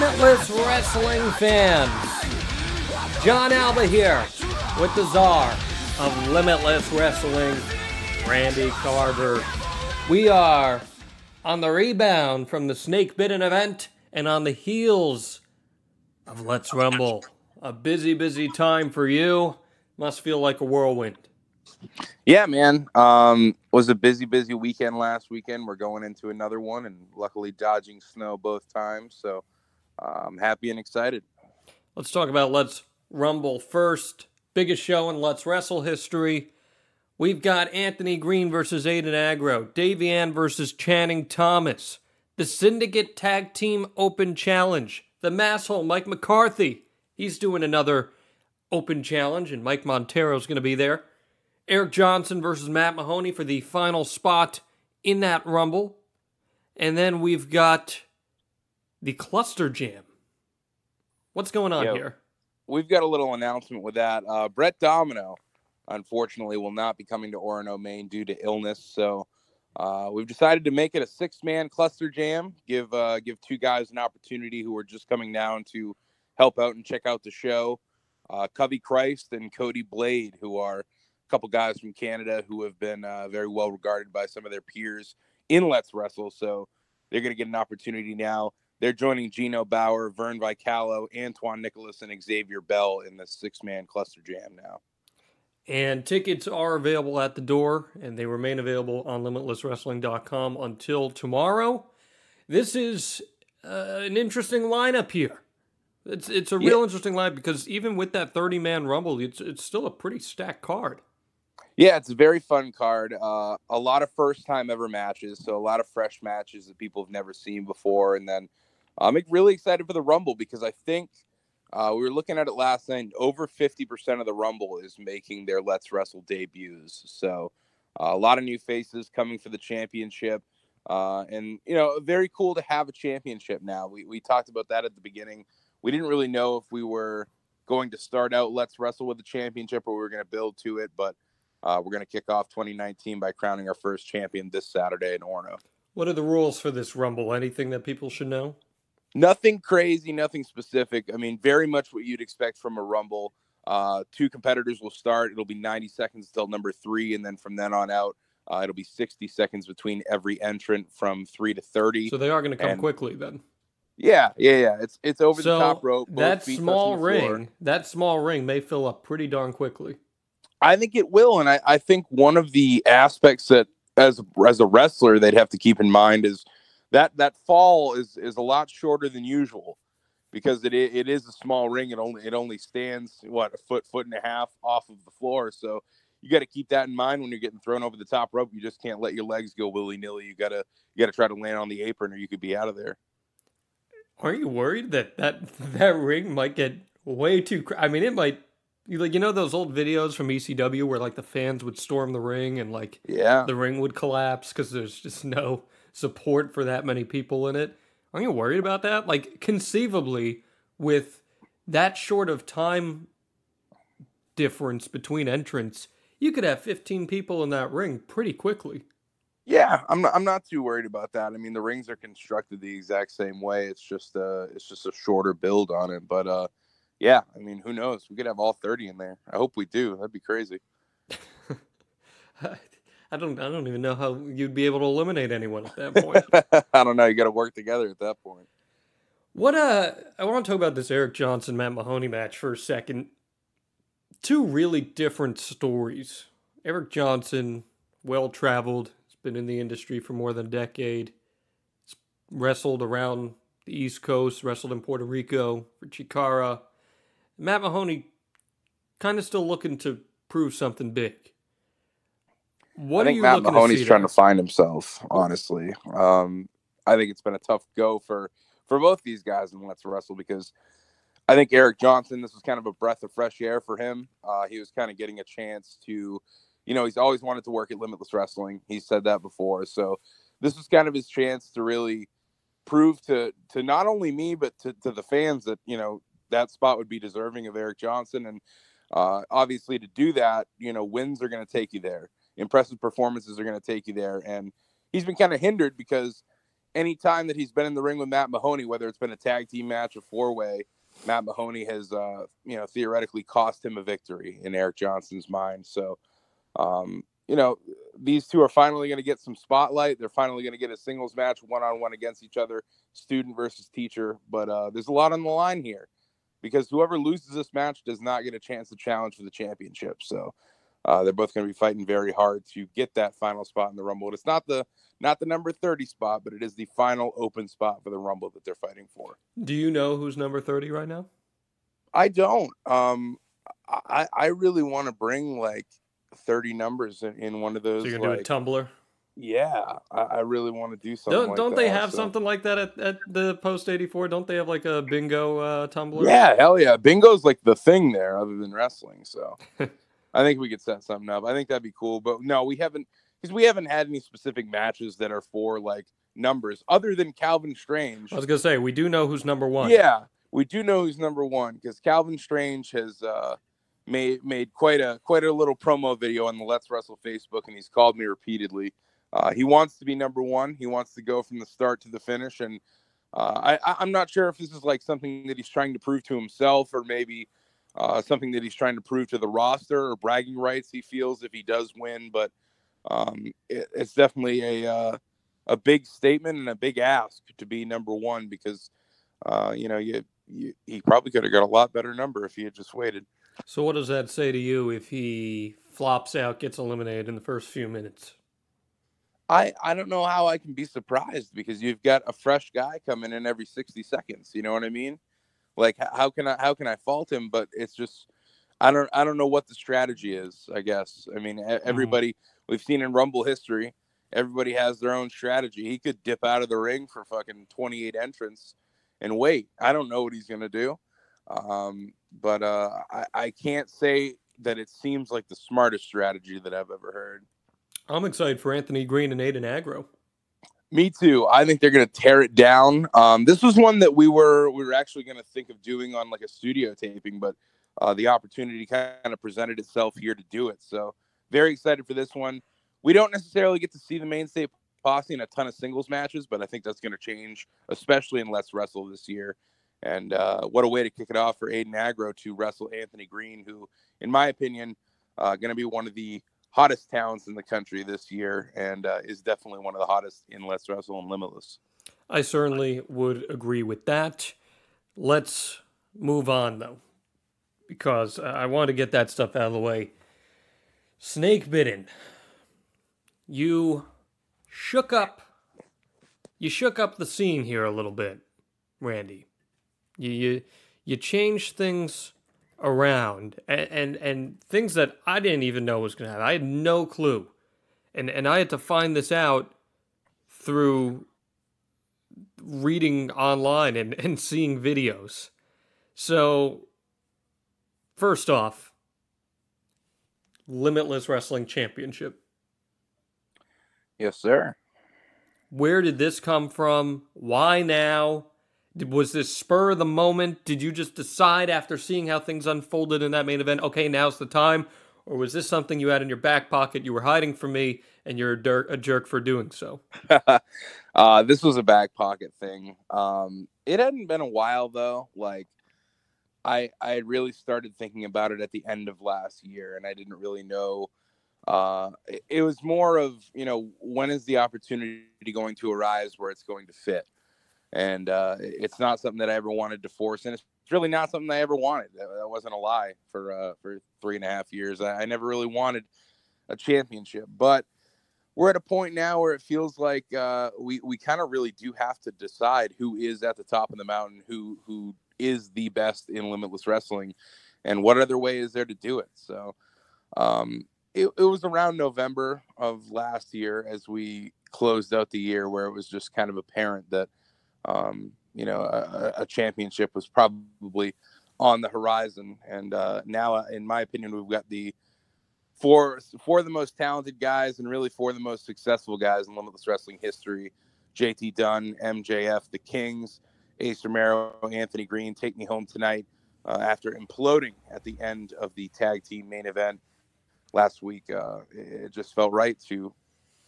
Limitless Wrestling fans. Jon Alba here with the czar of Limitless Wrestling, Randy Carver. We are on the rebound from the Snakebitten event and on the heels of Let's Rumble. A busy time for you. Must feel like a whirlwind. Yeah, man. Was a busy weekend last weekend. We're going into another one and luckily dodging snow both times. So I'm happy and excited. Let's talk about Let's Rumble first. Biggest show in Let's Wrestle history. We've got Anthony Green versus Aiden Agro. Davian versus Channing Thomas. The Syndicate Tag Team Open Challenge. The Masshole, Mike McCarthy. He's doing another open challenge, and Mike Montero's going to be there. Eric Johnson versus Matt Mahoney for the final spot in that Rumble. And then we've got the Cluster Jam. What's going on here? We've got a little announcement with that. Brett Domino, unfortunately, will not be coming to Orono, Maine due to illness. So we've decided to make it a 6-man Cluster Jam. Give two guys an opportunity who are just coming down to help out and check out the show. Covey Christ and Cody Blade, who are a couple guys from Canada who have been very well regarded by some of their peers in Let's Wrestle. So they're going to get an opportunity now. They're joining Gino Bauer, Vern Vicalo, Antoine Nicholas, and Xavier Bell in the 6-man Cluster Jam now. And tickets are available at the door, and they remain available on LimitlessWrestling.com until tomorrow. This is an interesting lineup here. It's a real interesting lineup because even with that 30-man Rumble, it's still a pretty stacked card. Yeah, it's a very fun card. A lot of first-time ever matches, so a lot of fresh matches that people have never seen before. And then I'm really excited for the Rumble because I think we were looking at it last night. Over 50% of the Rumble is making their Let's Wrestle debuts. So a lot of new faces coming for the championship. And, very cool to have a championship now. We talked about that at the beginning. We didn't really know if we were going to start out Let's Wrestle with the championship or we were going to build to it. But we're going to kick off 2019 by crowning our first champion this Saturday in Orono. What are the rules for this Rumble? Anything that people should know? Nothing crazy, nothing specific. I mean, very much what you'd expect from a Rumble. 2 competitors will start. It'll be 90 seconds till number 3, and then from then on out, it'll be 60 seconds between every entrant from 3 to 30. So they are going to come quickly then. Yeah. It's over the top rope. That small ring may fill up pretty darn quickly. I think it will, and I think one of the aspects that as a wrestler they'd have to keep in mind is that fall is a lot shorter than usual because it is a small ring. It only stands a foot and a half off of the floor. So you got to keep that in mind when you're getting thrown over the top rope. You just can't let your legs go willy-nilly. You got to try to land on the apron or you could be out of there. Aren't you worried that ring might get way too? I mean, it might. Those old videos from ECW where the fans would storm the ring and the ring would collapse because there's just no support for that many people in it. Aren't you worried about that? Conceivably, with that short of time difference between entrants, you could have 15 people in that ring pretty quickly. Yeah, I'm not too worried about that. I mean, the rings are constructed the exact same way. It's just a shorter build on it. But yeah, I mean, who knows? We could have all 30 in there. I hope we do. That'd be crazy. I don't even know how you'd be able to eliminate anyone at that point. I don't know. You got to work together at that point. I want to talk about this Eric Johnson Matt Mahoney match for a second. 2 really different stories. Eric Johnson, well-traveled. Been in the industry for more than a decade. He's wrestled around the East Coast, wrestled in Puerto Rico for Chikara. Matt Mahoney kind of still looking to prove something big. I think Matt Mahoney's trying to find himself, honestly. I think it's been a tough go for both these guys in Let's Wrestle because I think Eric Johnson, this was kind of a breath of fresh air for him. He was kind of getting a chance to he's always wanted to work at Limitless Wrestling. He's said that before. So this was kind of his chance to really prove to not only me, but to the fans that, that spot would be deserving of Eric Johnson. And obviously to do that, wins are going to take you there. Impressive performances are going to take you there. And he's been kind of hindered because any time that he's been in the ring with Matt Mahoney, whether it's been a tag team match or 4-way, Matt Mahoney has, theoretically cost him a victory in Eric Johnson's mind. So, these two are finally going to get some spotlight. They're finally going to get a singles match, one-on-one against each other, student versus teacher. But there's a lot on the line here because whoever loses this match does not get a chance to challenge for the championship. So they're both going to be fighting very hard to get that final spot in the Rumble. It's not the number 30 spot, but it is the final open spot for the Rumble that they're fighting for. Do you know who's number 30 right now? I don't. I really want to bring like 30 numbers in one of those. So you're going to do a Tumblr? Yeah, I really want to do something Don't they have something like that at the Post 84? Don't they have like a bingo Tumblr? Yeah, hell yeah. Bingo's like the thing there other than wrestling. So I think we could set something up. I think that'd be cool. But no, we haven't had any specific matches that are for like numbers other than Calvin Strange. I was going to say, we do know who's number 1. Yeah, we do know who's number 1 because Calvin Strange has made quite a little promo video on the Let's Wrestle Facebook, and he's called me repeatedly. He wants to be number 1. He wants to go from the start to the finish, and I'm not sure if this is like something that he's trying to prove to himself, or maybe something that he's trying to prove to the roster, or bragging rights he feels if he does win. But it's definitely a big statement and a big ask to be number 1 because he probably could have got a lot better number if he had just waited. So what does that say to you if he flops out, gets eliminated in the first few minutes? I don't know how I can be surprised because you've got a fresh guy coming in every 60 seconds. You know what I mean? Like how can I fault him? But it's just I don't know what the strategy is. I guess everybody we've seen in Rumble history, everybody has their own strategy. He could dip out of the ring for fucking 28 entrants and wait. I don't know what he's gonna do. But I can't say that it seems like the smartest strategy that I've ever heard. I'm excited for Anthony Green and Aiden Agro. Me too. I think they're going to tear it down. This was one that we were actually going to think of doing on like a studio taping, but the opportunity kind of presented itself here to do it. So very excited for this one. We don't necessarily get to see the mainstay posse in a ton of singles matches, but I think that's going to change, especially in Let's Wrestle this year. And what a way to kick it off for Aiden Agro to wrestle Anthony Green, who, in my opinion, going to be one of the hottest talents in the country this year, and is definitely one of the hottest in Let's Wrestle and Limitless. I certainly would agree with that. Let's move on, though, because I want to get that stuff out of the way. Snakebitten. You shook up the scene here a little bit, Randy. You changed things around and things that I didn't even know was going to happen. I had no clue. And I had to find this out through reading online and seeing videos. So, first off, Limitless Wrestling Championship. Yes, sir. Where did this come from? Why now? Was this spur of the moment? Did you just decide after seeing how things unfolded in that main event, okay, now's the time? Or was this something you had in your back pocket, you were hiding from me, and you're a jerk for doing so? This was a back pocket thing. It hadn't been a while, though. Like, I had really started thinking about it at the end of last year, and I didn't really know. It was more of, when is the opportunity going to arise where it's going to fit? And it's not something that I ever wanted to force, and it's really not something I ever wanted. That wasn't a lie for 3.5 years. I never really wanted a championship, but we're at a point now where it feels like we kind of really do have to decide who is at the top of the mountain, who is the best in Limitless Wrestling, and what other way is there to do it. So it was around November of last year as we closed out the year where it was just kind of apparent that a championship was probably on the horizon. And now, in my opinion, we've got the four of the most talented guys and really four of the most successful guys in Limitless Wrestling history. JT Dunn, MJF, the Kings, Ace Romero, Anthony Green, take me home tonight after imploding at the end of the tag team main event last week. It just felt right to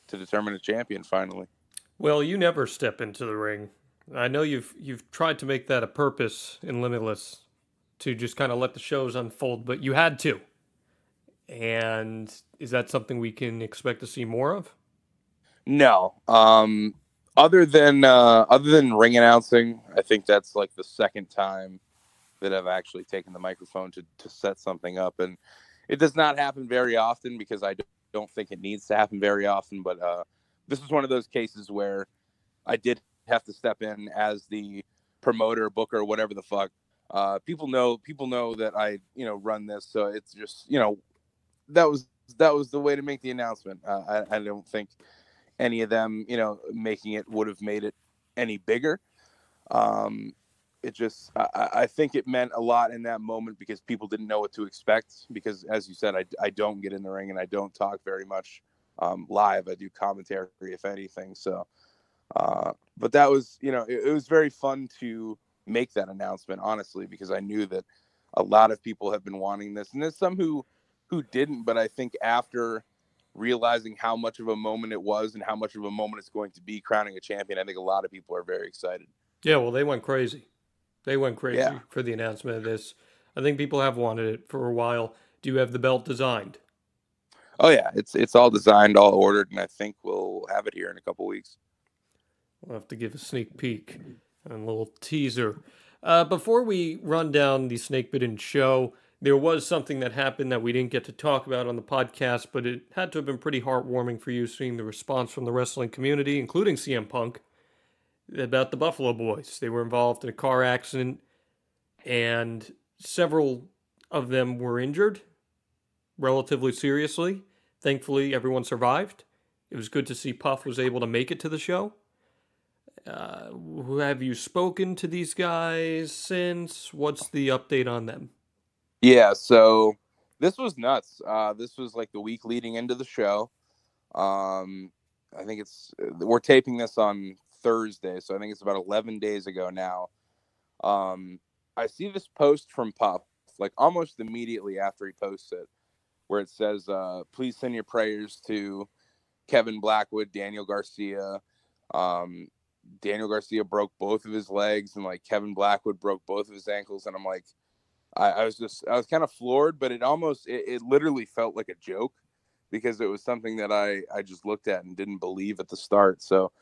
determine a champion finally. Well, you never step into the ring. I know you've tried to make that a purpose in Limitless to just kind of let the shows unfold, but you had to. And is that something we can expect to see more of? No. Other than ring announcing, I think that's like the second time that I've actually taken the microphone to set something up, and it does not happen very often because I don't think it needs to happen very often. But this is one of those cases where I did have to step in as the promoter, booker, whatever the fuck. People know that I run this, so it's just that was the way to make the announcement. I don't think any of them making it would have made it any bigger. It just I think it meant a lot in that moment because people didn't know what to expect, because as you said, I don't get in the ring and I don't talk very much live. I do commentary if anything. So but that was it was very fun to make that announcement, honestly, because I knew that a lot of people have been wanting this, and there's some who didn't. But I think after realizing how much of a moment it was and how much of a moment it's going to be crowning a champion, I think a lot of people are very excited. Yeah, well, they went crazy. They went crazy Yeah. for the announcement of this. I think people have wanted it for a while. Do you have the belt designed? Oh yeah, it's all designed, all ordered, and I think we'll have it here in a couple weeks. We'll have to give a sneak peek and a little teaser. Before we run down the Snakebitten show, there was something that happened that we didn't get to talk about on the podcast, but it had to have been pretty heartwarming for you seeing the response from the wrestling community, including CM Punk, about the Buffalo Boys. They were involved in a car accident, and several of them were injured relatively seriously. Thankfully, everyone survived. It was good to see Puff was able to make it to the show. Have you spoken to these guys since? What's the update on them? Yeah, so this was nuts. This was like the week leading into the show. I think we're taping this on Thursday, so I think it's about 11 days ago now. I see this post from Puff like almost immediately after he posts it, where it says, please send your prayers to Kevin Blackwood, Daniel Garcia. Daniel Garcia broke both of his legs, and like Kevin Blackwood broke both of his ankles. And I'm like, I was kind of floored, but it literally felt like a joke, because it was something that I just looked at and didn't believe at the start. So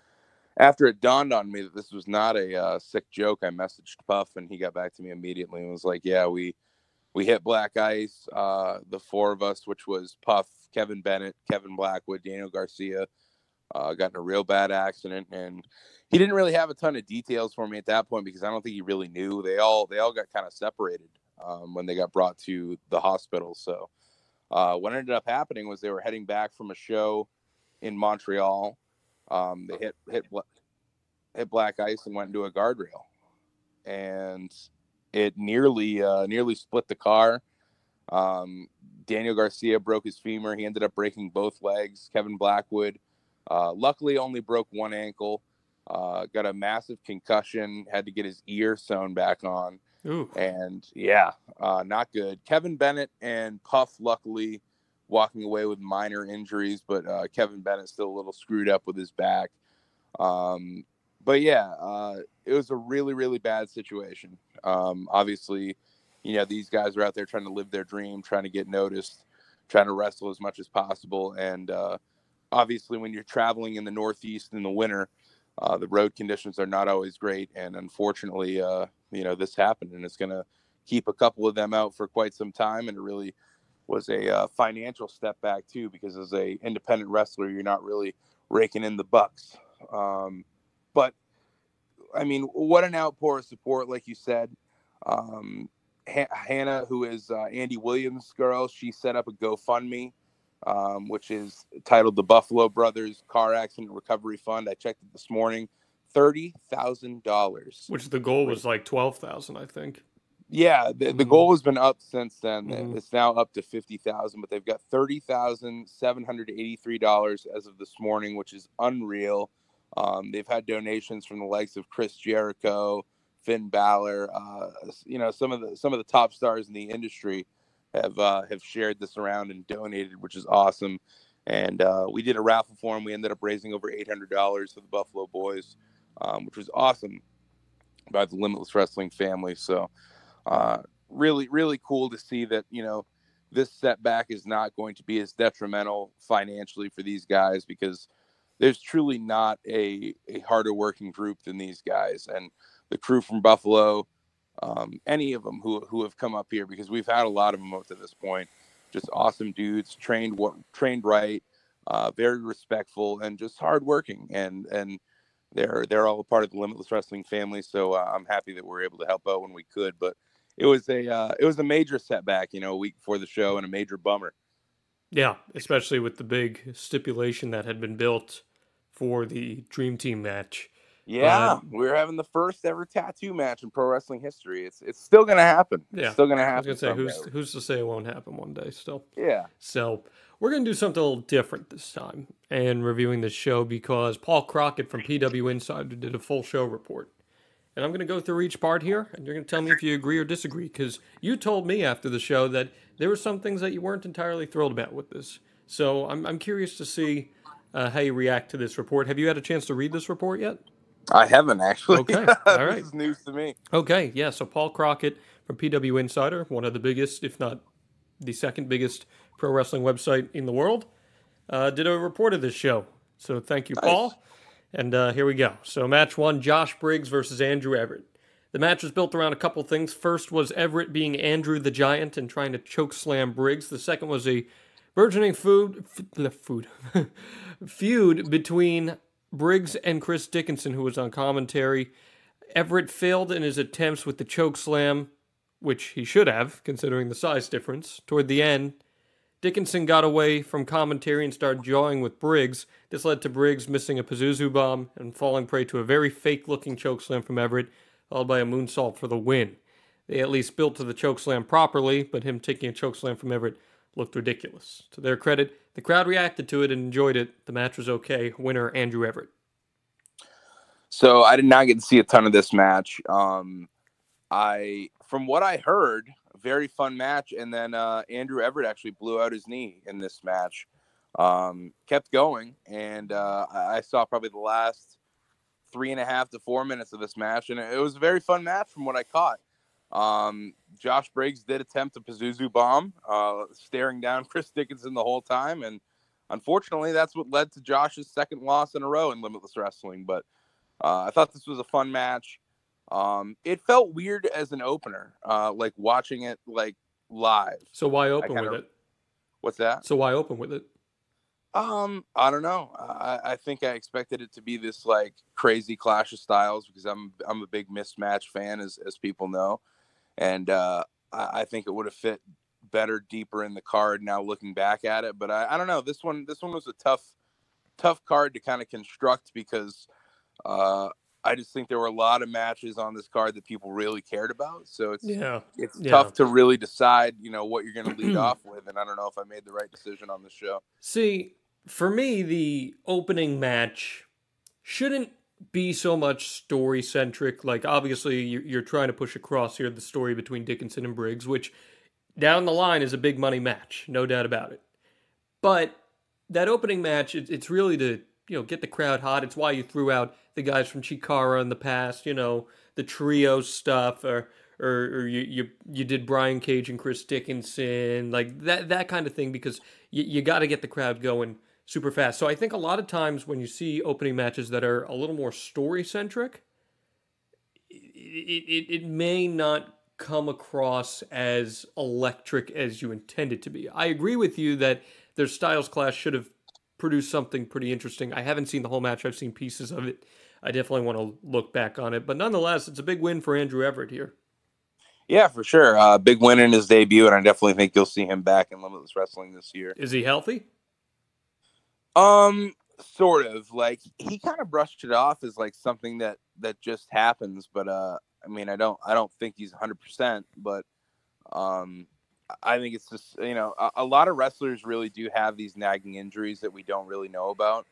after it dawned on me that this was not a sick joke, I messaged Puff, and he got back to me immediately and was like, yeah, we hit black ice, the four of us, which was Puff, Kevin Bennett, Kevin Blackwood, Daniel Garcia, got in a real bad accident. And he didn't really have a ton of details for me at that point, because I don't think he really knew. They all got kind of separated when they got brought to the hospital. So what ended up happening was they were heading back from a show in Montreal. They hit black ice and went into a guardrail, and it nearly split the car. Daniel Garcia broke his femur. He ended up breaking both legs. Kevin Blackwood, luckily, only broke one ankle. Got a massive concussion. Had to get his ear sewn back on. Ooh. And yeah, not good. Kevin Bennett and Puff, luckily, walking away with minor injuries, but Kevin Bennett's still a little screwed up with his back. But yeah, it was a really, really bad situation. Obviously, these guys are out there trying to live their dream, trying to get noticed, trying to wrestle as much as possible. And obviously, when you're traveling in the Northeast in the winter, the road conditions are not always great. And unfortunately, this happened, and it's going to keep a couple of them out for quite some time. And it really was a financial step back too, because as a independent wrestler, you're not really raking in the bucks. But I mean, what an outpour of support, like you said. Hannah, who is Andy Williams' girl, she set up a GoFundMe, which is titled the Buffalo Brothers Car Accident Recovery Fund. I checked it this morning, $30,000. Which the goal was like 12,000, I think. Yeah, the goal has been up since then. Mm-hmm. It's now up to 50,000, but they've got $30,783 as of this morning, which is unreal. They've had donations from the likes of Chris Jericho, Finn Balor. Some of the top stars in the industry have shared this around and donated, which is awesome. And we did a raffle for him. We ended up raising over $800 for the Buffalo Boys, which was awesome by the Limitless Wrestling family. So really, really cool to see that, this setback is not going to be as detrimental financially for these guys, because there's truly not a harder working group than these guys. And the crew from Buffalo, any of them who have come up here, because we've had a lot of them up to this point, just awesome dudes, trained right, very respectful, and just hardworking. And they're all a part of the Limitless Wrestling family. So I'm happy that we're able to help out when we could. But it was a major setback, a week before the show, and a major bummer. Yeah, especially with the big stipulation that had been built for the Dream Team match. Yeah, we're having the first ever tattoo match in pro wrestling history. It's still gonna happen. Yeah, it's still gonna happen. I was gonna say, who's to say it won't happen one day still? Yeah. So we're gonna do something a little different this time and reviewing this show, because Paul Crockett from PW Insider did a full show report. And I'm going to go through each part here, and you're going to tell me if you agree or disagree, because you told me after the show that there were some things that you weren't entirely thrilled about with this. So I'm curious to see how you react to this report. Have you had a chance to read this report yet? I haven't, actually. Okay, all right. This is news to me. Okay, yeah, so Paul Crockett from PW Insider, one of the biggest, if not the second biggest pro wrestling website in the world, did a report of this show. So thank you, Paul. Nice. And here we go. So match 1, Josh Briggs versus Andrew Everett. The match was built around a couple things. First was Everett being Andrew the Giant and trying to choke slam Briggs. The second was a burgeoning feud between Briggs and Chris Dickinson, who was on commentary. Everett failed in his attempts with the choke slam, which he should have, considering the size difference. Toward the end, Dickinson got away from commentary and started jawing with Briggs. This led to Briggs missing a Pazuzu bomb and falling prey to a very fake-looking chokeslam from Everett, followed by a moonsault for the win. They at least built to the chokeslam properly, but him taking a chokeslam from Everett looked ridiculous. To their credit, the crowd reacted to it and enjoyed it. The match was okay. Winner, Andrew Everett. So I did not get to see a ton of this match. From what I heard, very fun match, and then Andrew Everett actually blew out his knee in this match. Kept going, and I saw probably the last 3.5 to 4 minutes of this match, and it was a very fun match from what I caught. Josh Briggs did attempt a Pazuzu bomb, staring down Chris Dickinson the whole time, and unfortunately that's what led to Josh's second loss in a row in Limitless Wrestling. But I thought this was a fun match. It felt weird as an opener, like watching it like live. So why open with it? What's that? So why open with it? I don't know. I think I expected it to be this like crazy clash of styles, because I'm a big mismatch fan, as people know, and I think it would have fit better deeper in the card now looking back at it. But I don't know. This one was a tough card to kind of construct, because I just think there were a lot of matches on this card that people really cared about. So it's tough to really decide, what you're going to lead off with. And I don't know if I made the right decision on this show. See, for me, the opening match shouldn't be so much story-centric. Like, obviously, you're trying to push across here the story between Dickinson and Briggs, which down the line is a big money match, no doubt about it. But that opening match, it's really to get the crowd hot. It's why you threw out the guys from Chikara in the past, the trio stuff, or you did Brian Cage and Chris Dickinson, like that kind of thing, because you got to get the crowd going super fast. So I think a lot of times when you see opening matches that are a little more story-centric, it may not come across as electric as you intend it to be. I agree with you that their styles clash should have produced something pretty interesting. I haven't seen the whole match. I've seen pieces of it. I definitely want to look back on it. But nonetheless, it's a big win for Andrew Everett here. Yeah, for sure. Big win in his debut, and I definitely think you'll see him back in Limitless Wrestling this year. Is he healthy? Sort of. Like, he kind of brushed it off as like something that just happens. But I mean, I don't think he's 100%. But I think it's just, a lot of wrestlers really do have these nagging injuries that we don't really know about.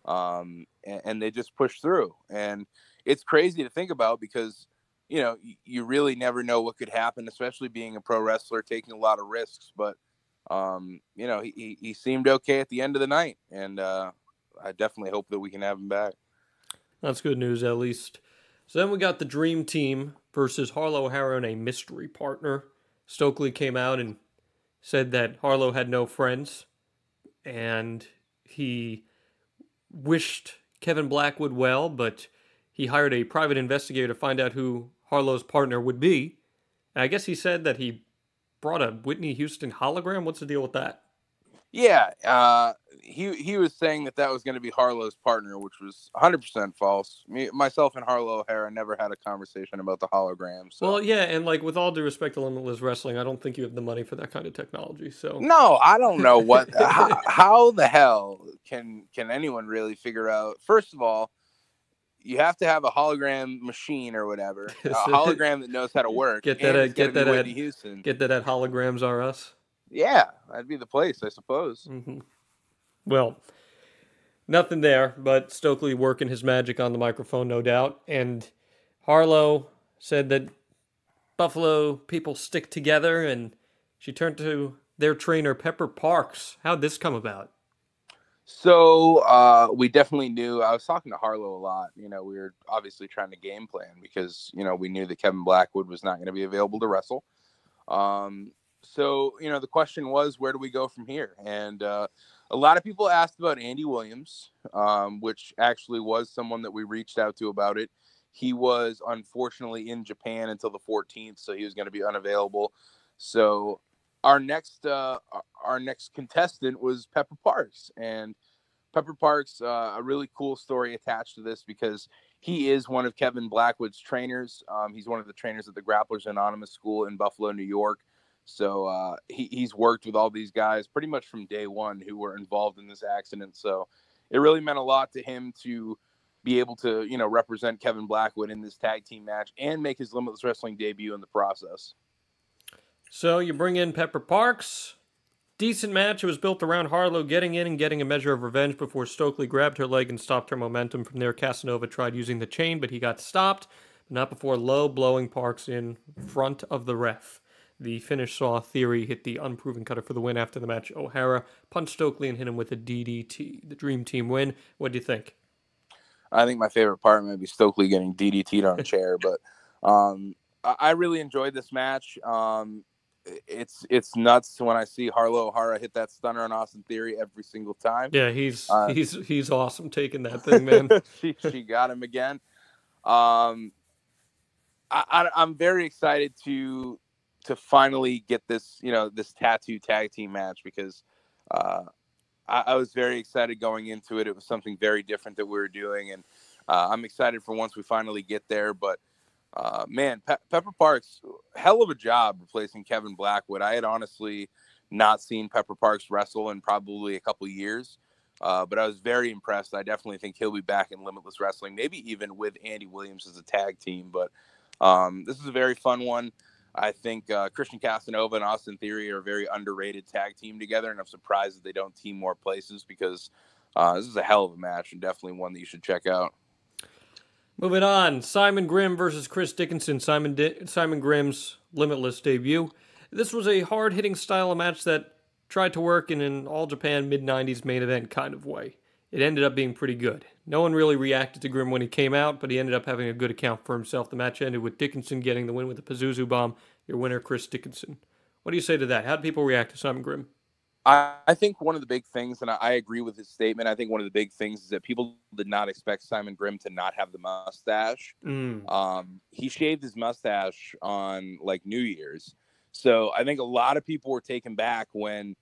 And they just push through. And it's crazy to think about, because, you really never know what could happen, especially being a pro wrestler, taking a lot of risks. But He seemed okay at the end of the night, and I definitely hope that we can have him back. That's good news, at least. So then we got the Dream Team versus Harlow O'Hara and a mystery partner. Stokely came out and said that Harlow had no friends, and he wished Kevin Blackwood well, but he hired a private investigator to find out who Harlow's partner would be. And I guess he said that he brought a Whitney Houston hologram. What's the deal with that? Yeah, he was saying that was going to be Harlow's partner, which was 100% false. Myself and Harlow O'Hara never had a conversation about the hologram. So. Well, yeah, and like with all due respect to Limitless Wrestling, I don't think you have the money for that kind of technology. So no, I don't know what. how the hell can anyone really figure out? First of all, you have to have a hologram machine or whatever, a hologram that knows how to work. Get that at Holograms R Us. Yeah, that'd be the place, I suppose. Mm-hmm. Well, nothing there, but Stokely working his magic on the microphone, no doubt. And Harlow said that Buffalo people stick together, and she turned to their trainer, Pepper Parks. How'd this come about? So we definitely knew. I was talking to Harlow a lot. We were obviously trying to game plan because, we knew that Kevin Blackwood was not going to be available to wrestle. So, the question was, where do we go from here? And a lot of people asked about Andy Williams, which actually was someone that we reached out to about it. He was unfortunately in Japan until the 14th, so he was going to be unavailable. So our next contestant was Pepper Parks. And Pepper Parks, a really cool story attached to this because he is one of Kevin Blackwood's trainers. He's one of the trainers at the Grapplers Anonymous School in Buffalo, New York. So he's worked with all these guys pretty much from day one who were involved in this accident. So it really meant a lot to him to be able to, represent Kevin Blackwood in this tag team match and make his Limitless Wrestling debut in the process. So you bring in Pepper Parks. Decent match. It was built around Harlow getting in and getting a measure of revenge before Stokely grabbed her leg and stopped her momentum. From there, Casanova tried using the chain, but he got stopped. But not before low blowing Parks in front of the ref. The finish saw Theory hit the unproven cutter for the win after the match. O'Hara punched Stokely and hit him with a DDT. The Dream Team win. What do you think? I think my favorite part might be Stokely getting DDT'd on a chair, but I really enjoyed this match. It's nuts when I see Harlow O'Hara hit that stunner on Austin Theory every single time. Yeah, he's awesome taking that thing, man. she got him again. I'm very excited to finally get this, this tattoo tag team match because I was very excited going into it. It was something very different that we were doing, and I'm excited for once we finally get there. But man, Pepper Parks, hell of a job replacing Kevin Blackwood. I had honestly not seen Pepper Parks wrestle in probably a couple years, but I was very impressed. I definitely think he'll be back in Limitless Wrestling, maybe even with Andy Williams as a tag team. But this is a very fun one. I think Christian Casanova and Austin Theory are a very underrated tag team together, and I'm surprised that they don't team more places because this is a hell of a match and definitely one that you should check out. Moving on, Simon Grimm versus Chris Dickinson, Simon Grimm's Limitless debut. This was a hard-hitting style of match that tried to work in an All-Japan mid-90s main event kind of way. It ended up being pretty good. No one really reacted to Grimm when he came out, but he ended up having a good account for himself. The match ended with Dickinson getting the win with a Pazuzu bomb. Your winner, Chris Dickinson. What do you say to that? How did people react to Simon Grimm? I think one of the big things, and I agree with his statement, I think one of the big things is that people did not expect Simon Grimm to not have the mustache. He shaved his mustache on like New Year's. So I think a lot of people were taken back when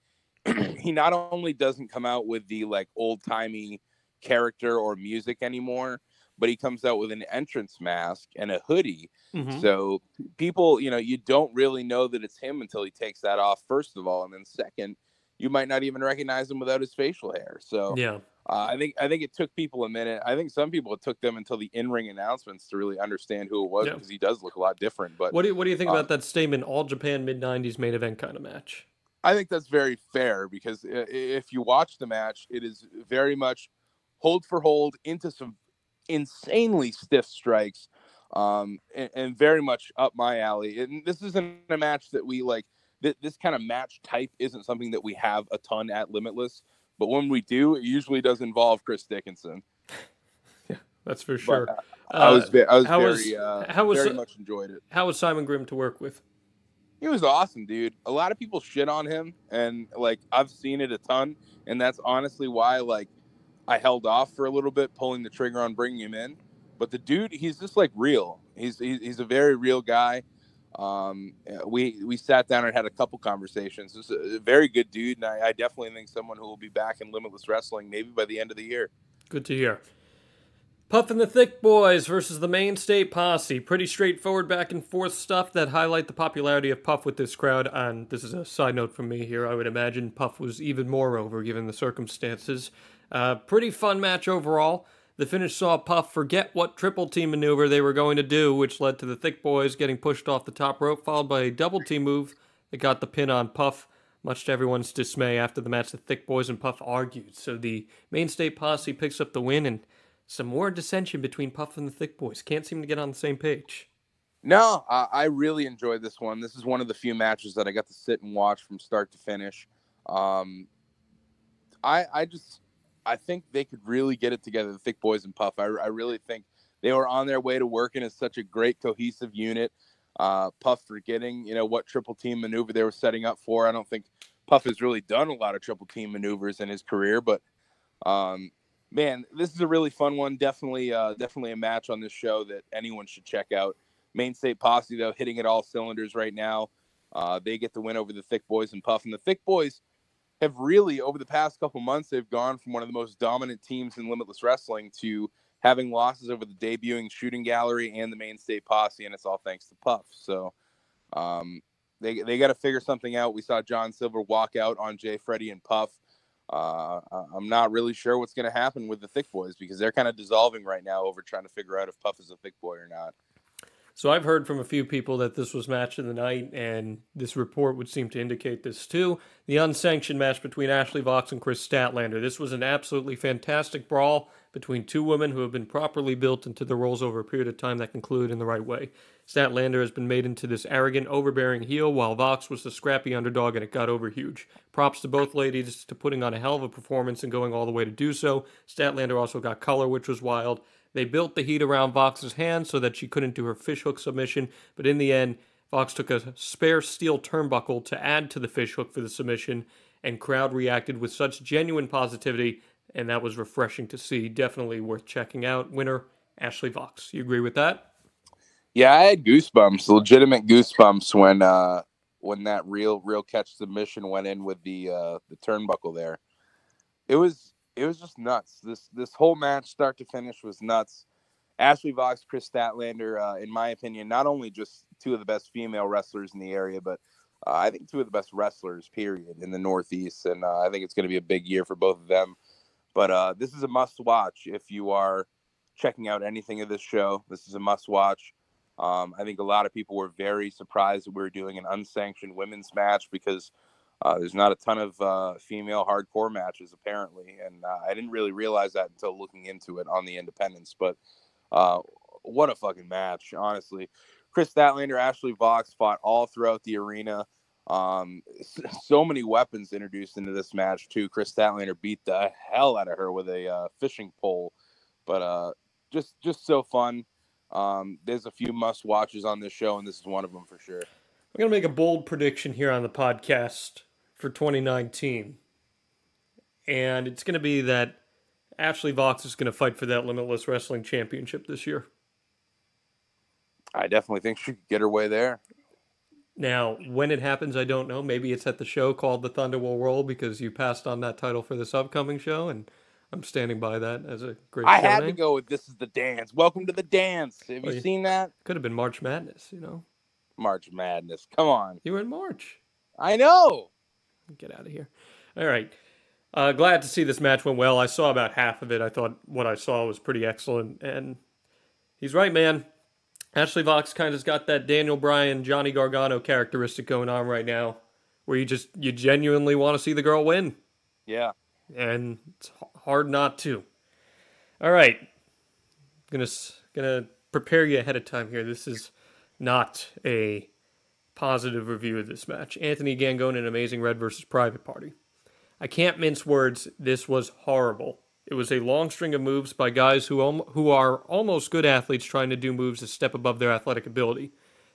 he not only doesn't come out with the like old-timey character or music anymore, but he comes out with an entrance mask and a hoodie. Mm-hmm. So people, you don't really know that it's him until he takes that off, first of all. And then second, you might not even recognize him without his facial hair. So yeah, I think it took people a minute. I think some people, it took them until the in-ring announcements to really understand who it was because he does look a lot different. But what do you think about that statement, All Japan mid-90s main event kind of match? I think that's very fair because if you watch the match, it is very much hold for hold into some insanely stiff strikes and very much up my alley. And this isn't a match that we like this kind of match type isn't something that we have a ton at Limitless, but when we do, it usually does involve Chris Dickinson. Yeah, that's for sure. But, I was very much enjoyed it. How was Simon Grimm to work with? He was awesome, dude. A lot of people shit on him, and like I've seen it a ton, and that's honestly why like I held off for a little bit, pulling the trigger on bringing him in. But the dude, he's just like real. He's a very real guy. We sat down and had a couple conversations. He's a very good dude, and I definitely think someone who will be back in Limitless Wrestling maybe by the end of the year. Good to hear. Puff and the Thick Boys versus the Main State Posse. Pretty straightforward back and forth stuff that highlight the popularity of Puff with this crowd. And this is a side note from me here. I would imagine Puff was even more over given the circumstances. Pretty fun match overall. The finish saw Puff forget what triple team maneuver they were going to do, which led to the Thick Boys getting pushed off the top rope, followed by a double team move that got the pin on Puff. Much to everyone's dismay, after the match, the Thick Boys and Puff argued. So the Main State Posse picks up the win, and some more dissension between Puff and the Thick Boys. Can't seem to get on the same page. No, I really enjoyed this one. This is one of the few matches that I got to sit and watch from start to finish. I think they could really get it together, the Thick Boys and Puff. I really think they were on their way to working as such a great cohesive unit. Puff forgetting, what triple team maneuver they were setting up for. I don't think Puff has really done a lot of triple team maneuvers in his career, but man, this is a really fun one. Definitely a match on this show that anyone should check out. Main State Posse, though, hitting at all cylinders right now. They get the win over the Thick Boys and Puff. And the Thick Boys have really, over the past couple months, they've gone from one of the most dominant teams in Limitless Wrestling to having losses over the debuting Shooting Gallery and the Main State Posse, and it's all thanks to Puff. So they got to figure something out. We saw John Silver walk out on Jay, Freddie, and Puff. I'm not really sure what's going to happen with the Thick Boys because they're kind of dissolving right now over trying to figure out if Puff is a Thick Boy or not. So I've heard from a few people that this was match of the night, and this report would seem to indicate this too. The unsanctioned match between Ashley Vox and Chris Statlander. This was an absolutely fantastic brawl between two women who have been properly built into their roles over a period of time that concluded in the right way. Statlander has been made into this arrogant, overbearing heel, while Vox was the scrappy underdog, and it got over huge. Props to both ladies to putting on a hell of a performance and going all the way to do so. Statlander also got color, which was wild. They built the heat around Vox's hands so that she couldn't do her fishhook submission, but in the end, Vox took a spare steel turnbuckle to add to the fishhook for the submission, and crowd reacted with such genuine positivity, and that was refreshing to see. Definitely worth checking out. Winner, Ashley Vox. You agree with that? Yeah, I had goosebumps, legitimate goosebumps when that real catch submission went in with the turnbuckle there. It was just nuts. This whole match, start to finish, was nuts. Ashley Vox, Chris Statlander, in my opinion, not only just two of the best female wrestlers in the area, but I think two of the best wrestlers, period, in the Northeast. And I think it's going to be a big year for both of them. But this is a must-watch if you are checking out anything of this show. This is a must-watch. I think a lot of people were very surprised that we were doing an unsanctioned women's match because there's not a ton of female hardcore matches, apparently. And I didn't really realize that until looking into it on the independents. But what a fucking match, honestly. Chris Statlander, Ashley Vox fought all throughout the arena. So many weapons introduced into this match, too. Chris Statlander beat the hell out of her with a fishing pole. But just so fun. There's a few must-watches on this show, and this is one of them for sure. I'm going to make a bold prediction here on the podcast for 2019. And it's going to be that Ashley Vox is going to fight for that Limitless Wrestling Championship this year. I definitely think she could get her way there. Now, when it happens, I don't know. Maybe it's at the show called The Thunder Will Roll because you passed on that title for this upcoming show, and I'm standing by that as a great show I had name. to go with This Is the Dance. Welcome to the dance. Have you seen that? Could have been March Madness, March Madness. Come on. You were in March. I know. Get out of here. All right. Glad to see this match went well. I saw about half of it. I thought what I saw was pretty excellent. And he's right, man. Ashley Vox kind of's got that Daniel Bryan, Johnny Gargano characteristic going on right now, where you genuinely want to see the girl win. Yeah. And it's hard not to. All right. Gonna prepare you ahead of time here. This is not a positive review of this match. Anthony Gangone and Amazing Red versus Private Party. I can't mince words. This was horrible. It was a long string of moves by guys who are almost good athletes trying to do moves a step above their athletic ability.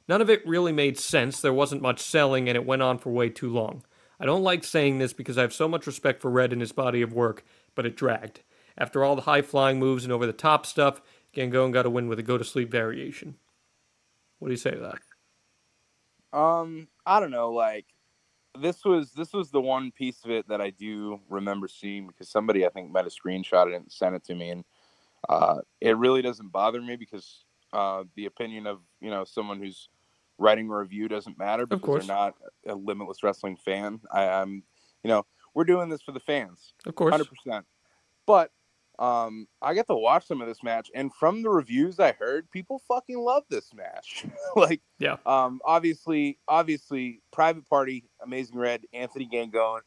None of it really made sense. There wasn't much selling, and it went on for way too long. I don't like saying this because I have so much respect for Red and his body of work, but it dragged. After all the high-flying moves and over-the-top stuff, Gangone got a win with a go-to-sleep variation. What do you say to that? I don't know. Like, this was the one piece of it that I do remember seeing because somebody I think might have screenshotted it and sent it to me, and it really doesn't bother me because the opinion of someone who's writing a review doesn't matter because they're not a Limitless Wrestling fan. I'm we're doing this for the fans, of course, 100%. But I got to watch some of this match, and from the reviews I heard, people fucking love this match. Like, yeah, obviously, Private Party, Amazing Red, Anthony Gangone,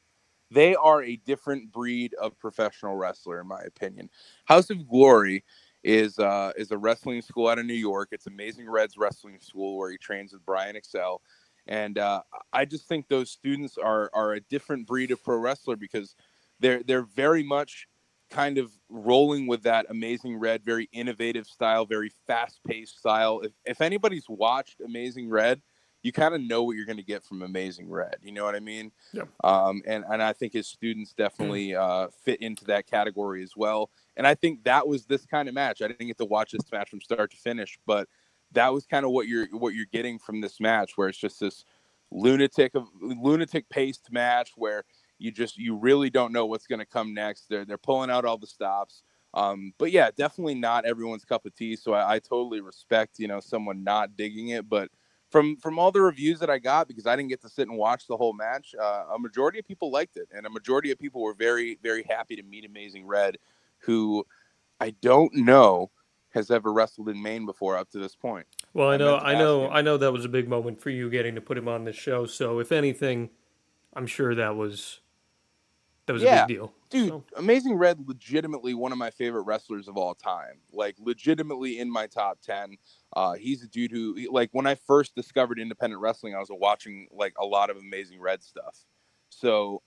they are a different breed of professional wrestler, in my opinion. House of Glory is a wrestling school out of New York. It's Amazing Red's wrestling school where he trains with Brian Excel. And I just think those students are a different breed of pro wrestler because they're very much kind of rolling with that Amazing Red, very innovative style, very fast-paced style. If anybody's watched Amazing Red, you kind of know what you're going to get from Amazing Red. You know what I mean? Yep. And I think his students definitely fit into that category as well. And I think that was this kind of match. I didn't get to watch this match from start to finish, but that was kind of what you're getting from this match, where it's just this lunatic paced match where you really don't know what's going to come next. They're pulling out all the stops. But yeah, definitely not everyone's cup of tea. So I totally respect, someone not digging it. But from all the reviews that I got, because I didn't get to sit and watch the whole match, a majority of people liked it. And a majority of people were very, very happy to meet Amazing Red, who I don't know has ever wrestled in Maine before up to this point. Well, I know that was a big moment for you getting to put him on this show. So if anything, I'm sure that was a big deal. Dude, so. Amazing Red, legitimately one of my favorite wrestlers of all time. Like, legitimately in my top 10. He's a dude who, like, when I first discovered independent wrestling, I was watching, like, a lot of Amazing Red stuff. So,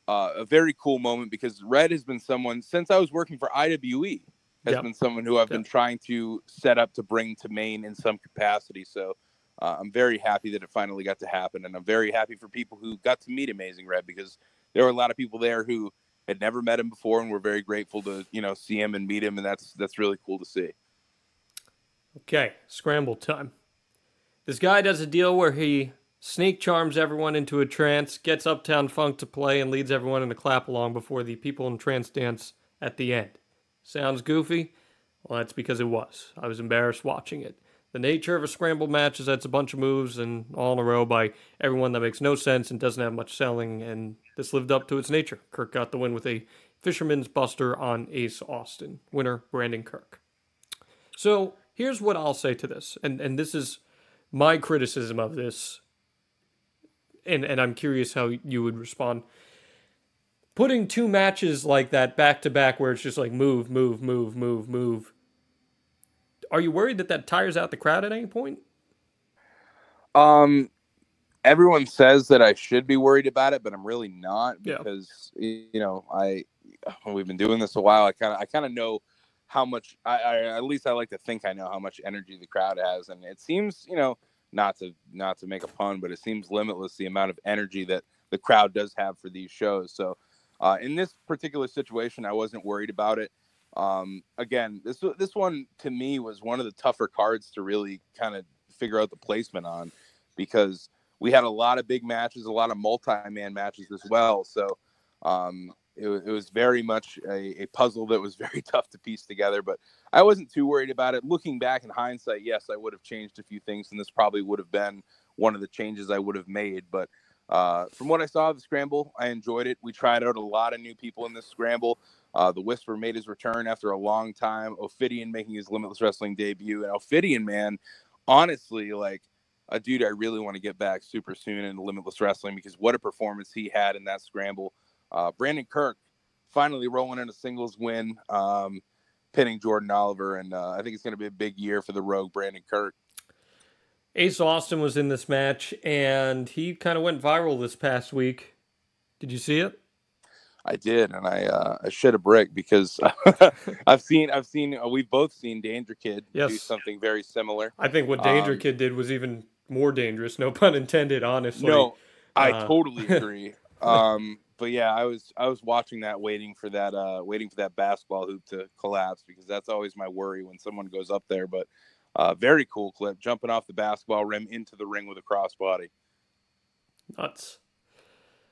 a very cool moment because Red has been someone, since I was working for IWE, has been someone who I've been trying to set up to bring to Maine in some capacity. So, I'm very happy that it finally got to happen. And I'm very happy for people who got to meet Amazing Red because there were a lot of people there who had never met him before and were very grateful to, see him and meet him. And that's really cool to see. Okay, scramble time. This guy does a deal where he snake charms everyone into a trance, gets Uptown Funk to play, and leads everyone in a clap along before the people in trance dance at the end. Sounds goofy? Well, that's because it was. I was embarrassed watching it. The nature of a scramble match is that it's a bunch of moves and all in a row by everyone that makes no sense and doesn't have much selling, and this lived up to its nature. Kirk got the win with a Fisherman's Buster on Ace Austin. Winner, Brandon Kirk. So, here's what I'll say to this, and this is my criticism of this, and I'm curious how you would respond. Putting two matches like that back-to-back where it's just like move, move, move, move, move, are you worried that tires out the crowd at any point? Everyone says that I should be worried about it, but I'm really not because we've been doing this a while. I kind of know how much I at least I like to think I know how much energy the crowd has, and it seems not to make a pun, but it seems limitless the amount of energy that the crowd does have for these shows. So in this particular situation, I wasn't worried about it. Again, this one to me was one of the tougher cards to really kind of figure out the placement on because we had a lot of big matches, a lot of multi-man matches as well. So it was very much a puzzle that was very tough to piece together, but I wasn't too worried about it. Looking back in hindsight, yes, I would have changed a few things, and this probably would have been one of the changes I would have made. But from what I saw of the scramble, I enjoyed it. We tried out a lot of new people in this scramble. The Whisper made his return after a long time. Ophidian making his Limitless Wrestling debut. And Ophidian, man, honestly, like a dude I really want to get back super soon in Limitless Wrestling because what a performance he had in that scramble. Brandon Kirk finally rolling in a singles win, pinning Jordan Oliver. And I think it's going to be a big year for the Rogue Brandon Kirk. Ace Austin was in this match, and he kind of went viral this past week. Did you see it? I did, and I shit a brick because we've both seen Danger Kid do Yes. something very similar. I think what Danger Kid did was even more dangerous. No pun intended, honestly. No, I totally agree. But yeah, I was watching that, waiting for that basketball hoop to collapse, because that's always my worry when someone goes up there. But very cool clip, jumping off the basketball rim into the ring with a crossbody. Nuts.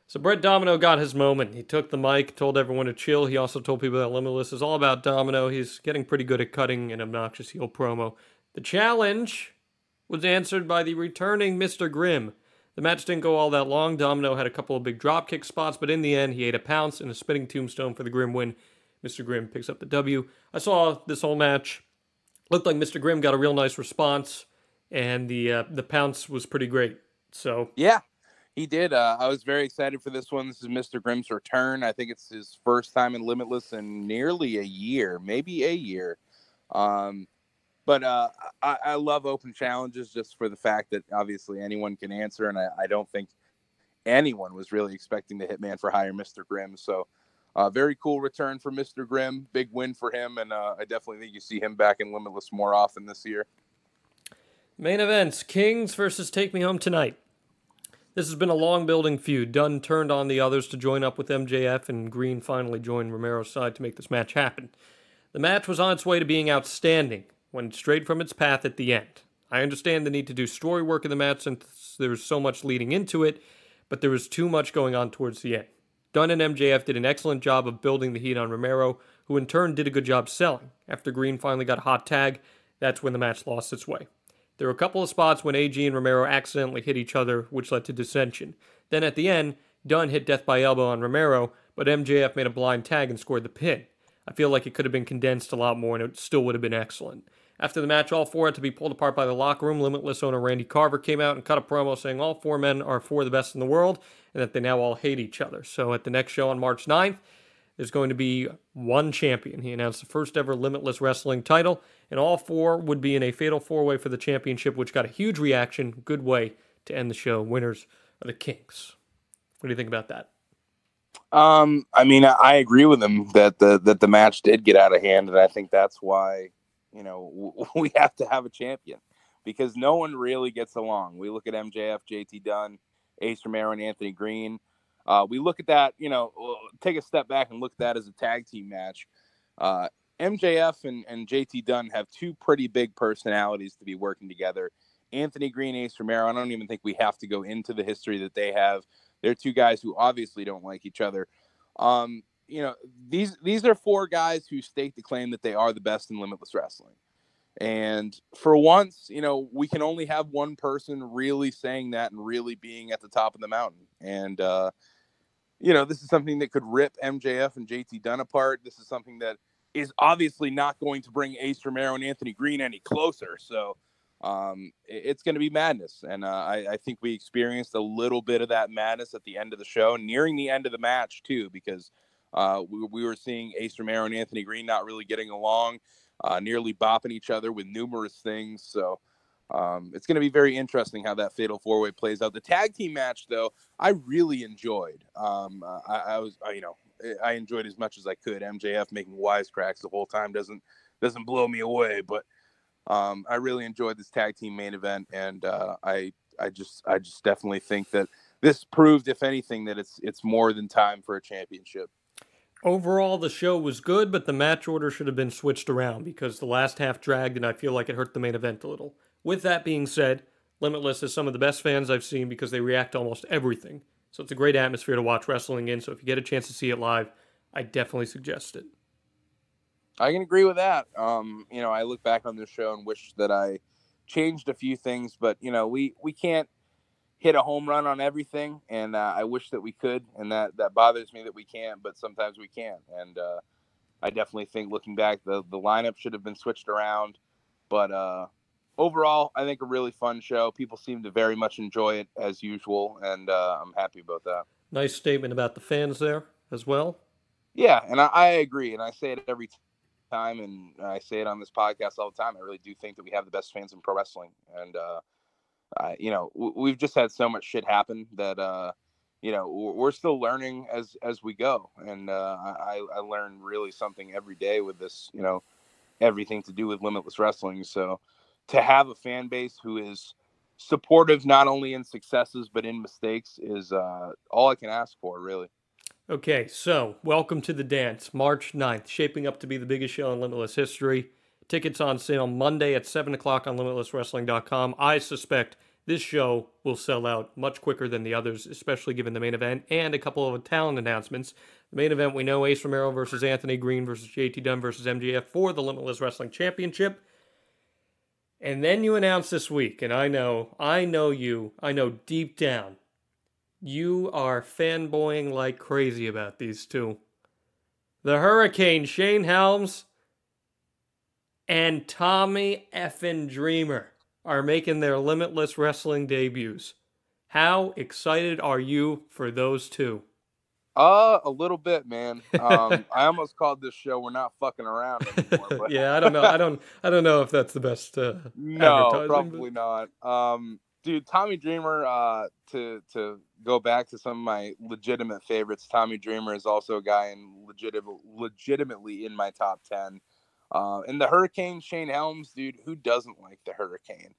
So Brett Domino got his moment. He took the mic, told everyone to chill. He also told people that Limitless is all about Domino. He's getting pretty good at cutting an obnoxious heel promo. The challenge was answered by the returning Mr. Grimm. The match didn't go all that long. Domino had a couple of big dropkick spots, but in the end, he ate a pounce and a spinning tombstone for the Grimm win. Mr. Grimm picks up the W. I saw this whole match. Looked like Mr. Grimm got a real nice response, and the pounce was pretty great. So yeah, he did. I was very excited for this one. This is Mr. Grimm's return. I think it's his first time in Limitless in nearly a year, maybe a year. But I love open challenges just for the fact that obviously anyone can answer, and I don't think anyone was really expecting the Hitman for Hire Mr. Grimm. So very cool return for Mr. Grimm. Big win for him, and I definitely think you see him back in Limitless more often this year. Main events, Kings versus Take Me Home Tonight. This has been a long-building feud. Dunn turned on the others to join up with MJF, and Green finally joined Romero's side to make this match happen. The match was on its way to being outstanding, went straight from its path at the end. I understand the need to do story work in the match since there's so much leading into it, but there was too much going on towards the end. Dunn and MJF did an excellent job of building the heat on Romero, who in turn did a good job selling. After Green finally got a hot tag, that's when the match lost its way. There were a couple of spots when AG and Romero accidentally hit each other, which led to dissension. Then at the end, Dunn hit Death by Elbow on Romero, but MJF made a blind tag and scored the pin. I feel like it could have been condensed a lot more and it still would have been excellent. After the match, all four had to be pulled apart by the locker room. Limitless owner Randy Carver came out and cut a promo saying all four men are four of the best in the world and that they now all hate each other. So at the next show on March 9th, there's going to be one champion. He announced the first ever Limitless Wrestling title, and all four would be in a fatal four-way for the championship, which got a huge reaction. Good way to end the show. Winners are the Kings. What do you think about that? I mean, I agree with him that the match did get out of hand, and I think that's why, we have to have a champion, because no one really gets along. We look at MJF, JT Dunn, Ace Romero, and Anthony Green. We look at that, take a step back and look at that as a tag team match. MJF and JT Dunn have two pretty big personalities to be working together. Anthony Green, Ace Romero, I don't even think we have to go into the history that they have. They're two guys who obviously don't like each other. These are four guys who stake the claim that they are the best in Limitless Wrestling. And for once, we can only have one person really saying that and really being at the top of the mountain. And, this is something that could rip MJF and JT Dunn apart. This is something that is obviously not going to bring Ace Romero and Anthony Green any closer. So it's going to be madness. And I think we experienced a little bit of that madness at the end of the show, nearing the end of the match, too, because we were seeing Ace Romero and Anthony Green not really getting along, nearly bopping each other with numerous things. So it's going to be very interesting how that fatal four-way plays out. The tag team match, though, I really enjoyed. I enjoyed as much as I could. MJF making wisecracks the whole time doesn't blow me away, but I really enjoyed this tag team main event, and I just definitely think that this proved, if anything, that it's more than time for a championship. Overall, the show was good, but the match order should have been switched around because the last half dragged and I feel like it hurt the main event a little. With that being said, Limitless is some of the best fans I've seen because they react to almost everything. So it's a great atmosphere to watch wrestling in, so if you get a chance to see it live, I definitely suggest it. I can agree with that. I look back on this show and wish that I changed a few things, but, we can't hit a home run on everything, and I wish that we could, and that bothers me that we can't, but sometimes we can. And I definitely think, looking back, the lineup should have been switched around. But overall, I think a really fun show. People seem to very much enjoy it as usual, and I'm happy about that. Nice statement about the fans there as well. Yeah, and I agree, and I say it every time, and I say it on this podcast all the time. I really do think that we have the best fans in pro wrestling, and we've just had so much shit happen that, we're still learning as we go. And I learn really something every day with this, everything to do with Limitless Wrestling. So to have a fan base who is supportive, not only in successes, but in mistakes is all I can ask for, really. Okay, so welcome to the dance. March 9th, shaping up to be the biggest show in Limitless history. Tickets on sale Monday at 7 o'clock on limitlesswrestling.com. I suspect this show will sell out much quicker than the others, especially given the main event and a couple of talent announcements. The main event, we know Ace Romero versus Anthony Green versus JT Dunn versus MJF for the Limitless Wrestling Championship. And then you announce this week, and I know deep down, you are fanboying like crazy about these two. The Hurricane, Shane Helms, and Tommy effing Dreamer are making their Limitless Wrestling debuts. How excited are you for those two? A little bit, man. I almost called this show "We're Not Fucking Around" anymore. But yeah, I don't know. I don't know if that's the best no, probably not. Dude, Tommy Dreamer. To go back to some of my legitimate favorites, Tommy Dreamer is also a guy legitimately in my top 10. And the Hurricane, Shane Helms, dude, who doesn't like the Hurricane?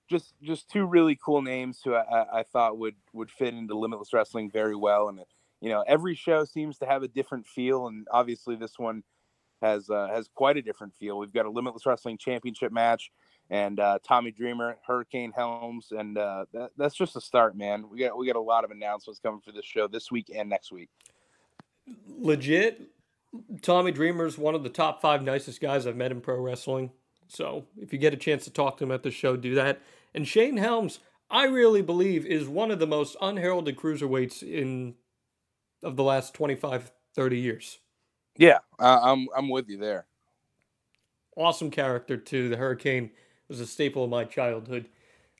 Just two really cool names who I thought would fit into Limitless Wrestling very well. And every show seems to have a different feel, and obviously this one has quite a different feel. We've got a Limitless Wrestling Championship match, and Tommy Dreamer, Hurricane Helms, and that's just a start, man. We got a lot of announcements coming for this show this week and next week. Legit, Tommy Dreamer's one of the top 5 nicest guys I've met in pro wrestling. So if you get a chance to talk to him at the show, do that. And Shane Helms, I really believe, is one of the most unheralded cruiserweights of the last 25, 30 years. Yeah, I'm with you there. Awesome character, too. The Hurricane was a staple of my childhood.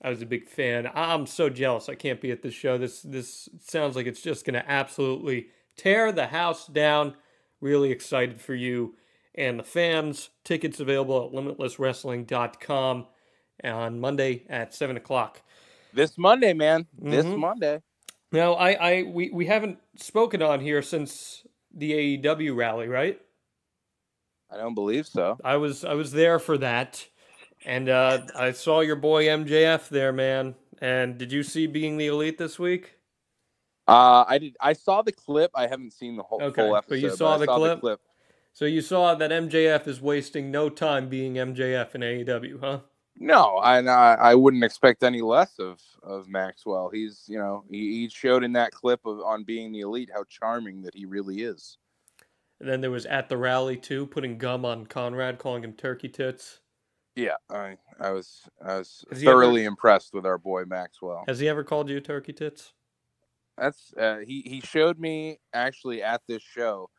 I was a big fan. I'm so jealous I can't be at this show. This sounds like it's just going to absolutely tear the house down. Really excited for you and the fans. Tickets available at limitlesswrestling.com on Monday at 7 o'clock. This Monday, man. Mm-hmm. This Monday. Now, we haven't spoken on here since the AEW rally, right? I don't believe so. I was there for that, and I saw your boy MJF there, man. And did you see Being the Elite this week? I did. I saw the clip. I haven't seen the full episode. But you saw the clip? So you saw that MJF is wasting no time being MJF in AEW, huh? No, I wouldn't expect any less of Maxwell. He's, he showed in that clip on Being the Elite how charming that he really is. And then there was at the rally too, putting gum on Conrad, calling him turkey tits. Yeah, I was thoroughly impressed with our boy Maxwell. Has he ever called you turkey tits? That's he showed me actually at this show.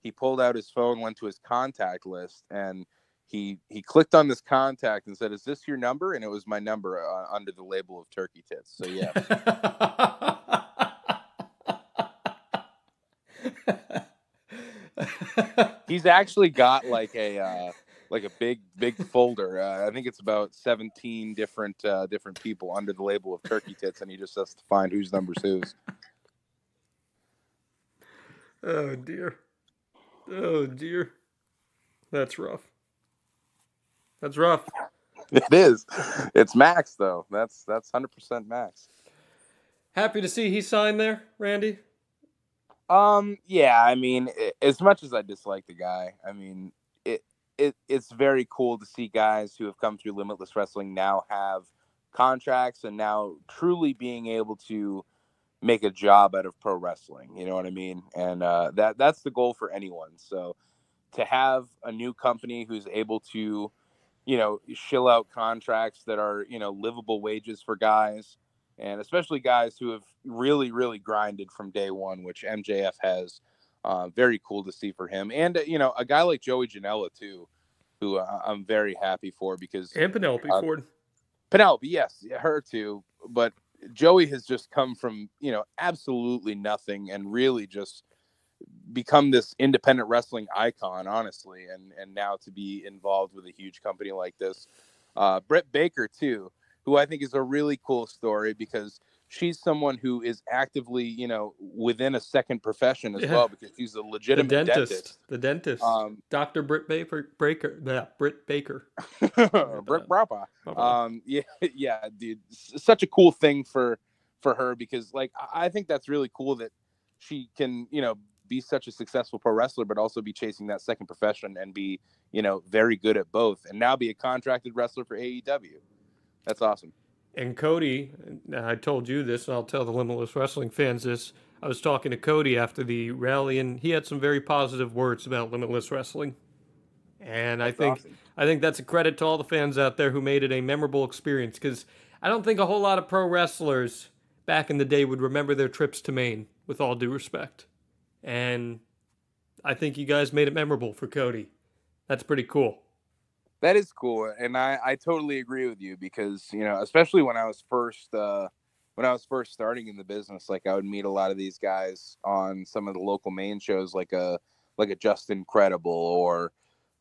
He pulled out his phone, went to his contact list, and he clicked on this contact and said, "Is this your number?" And it was my number under the label of turkey tits. So yeah. He's actually got like a big folder. I think it's about 17 different people under the label of turkey tits, and he just has to find whose number's whose. Oh dear. Oh dear. That's rough. That's rough. It is. It's Max though. That's 100% Max. Happy to see he signed there, Randy. Yeah, I mean, as much as I dislike the guy, I mean, it's very cool to see guys who have come through Limitless Wrestling now have contracts and now truly being able to make a job out of pro wrestling. You know what I mean? And that's the goal for anyone. So to have a new company who's able to, shill out contracts that are, livable wages for guys, and especially guys who have really, really grinded from day one, which MJF has. Very cool to see for him. And, a guy like Joey Janela, too, who I'm very happy for because... And Penelope Ford. Penelope, yes, her too. But Joey has just come from, absolutely nothing and really just become this independent wrestling icon, honestly. And now to be involved with a huge company like this. Britt Baker, too, who I think is a really cool story because she's someone who is actively, within a second profession as well, because she's a legitimate dentist. The dentist. Dr. Britt Baker. Britt Baker. Britt Brapa. Yeah, dude. Such a cool thing for her, because like I think that's really cool that she can, be such a successful pro wrestler, but also be chasing that second profession and be, very good at both, and now be a contracted wrestler for AEW. That's awesome. And Cody, I told you this, and I'll tell the Limitless Wrestling fans this. I was talking to Cody after the rally, and he had some very positive words about Limitless Wrestling. And I think that's a credit to all the fans out there who made it a memorable experience, because I don't think a whole lot of pro wrestlers back in the day would remember their trips to Maine, with all due respect. And I think you guys made it memorable for Cody. That's pretty cool. That is cool, and I totally agree with you, because especially when I was first starting in the business, like I would meet a lot of these guys on some of the local Maine shows, like a Justin Credible or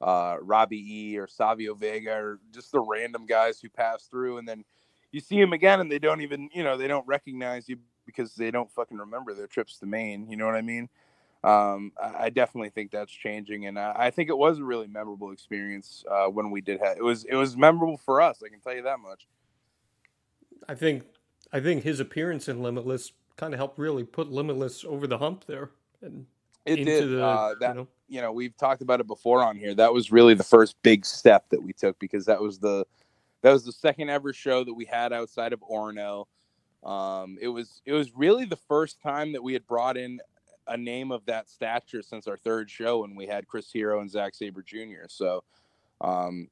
Robbie E or Savio Vega, or just the random guys who pass through, and then you see them again and they don't even they don't recognize you because they don't fucking remember their trips to Maine. You know what I mean? I definitely think that's changing, and I think it was a really memorable experience when we did have it. Was memorable for us, I can tell you that much. I think his appearance in Limitless kind of helped really put Limitless over the hump there. And it did. We've talked about it before on here. That was really the first big step that we took, because that was the second ever show that we had outside of Orono. It was really the first time that we had brought in a name of that stature since our third show, when we had Chris Hero and Zack Sabre Jr. So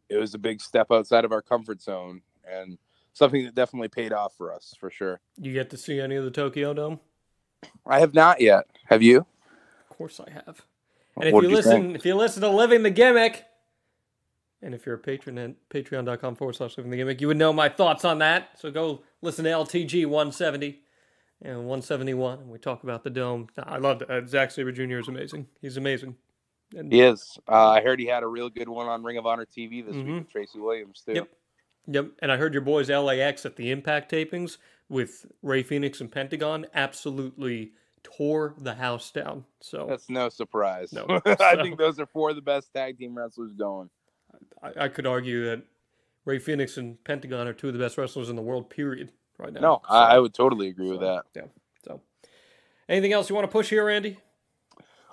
it was a big step outside of our comfort zone, and something that definitely paid off for us, for sure. You get to see any of the Tokyo Dome? I have not yet. Have you? Of course I have. And if you listen to Living the Gimmick, and if you're a patron at patreon.com/Living the Gimmick, you would know my thoughts on that. So go listen to LTG 170. And 171, and we talk about the Dome. I love it. Zack Sabre Jr. is amazing. He's amazing. And he is. I heard he had a real good one on Ring of Honor TV this week with Tracy Williams, too. Yep. And I heard your boys LAX at the Impact tapings with Ray Phoenix and Pentagon absolutely tore the house down. So that's no surprise. No. I think those are four of the best tag team wrestlers going. I could argue that Ray Phoenix and Pentagon are two of the best wrestlers in the world, period. Right now. No, so, I would totally agree with that. Yeah. So, anything else you want to push here, Andy?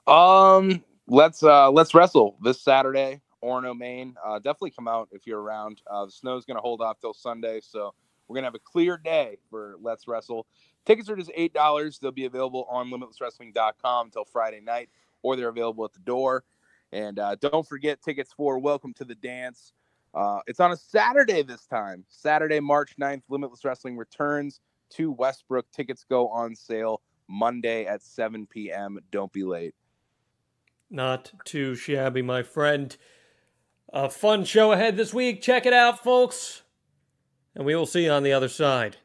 Let's wrestle this Saturday, Orono, Maine. Definitely come out if you're around. The snow's going to hold off till Sunday, so we're going to have a clear day for Let's Wrestle. Tickets are just $8. They'll be available on limitlesswrestling.com until Friday night, or they're available at the door. And don't forget tickets for Welcome to the Dance. It's on a Saturday this time. Saturday, March 9th, Limitless Wrestling returns to Westbrook. Tickets go on sale Monday at 7 p.m. Don't be late. Not too shabby, my friend. A fun show ahead this week. Check it out, folks. And we will see you on the other side.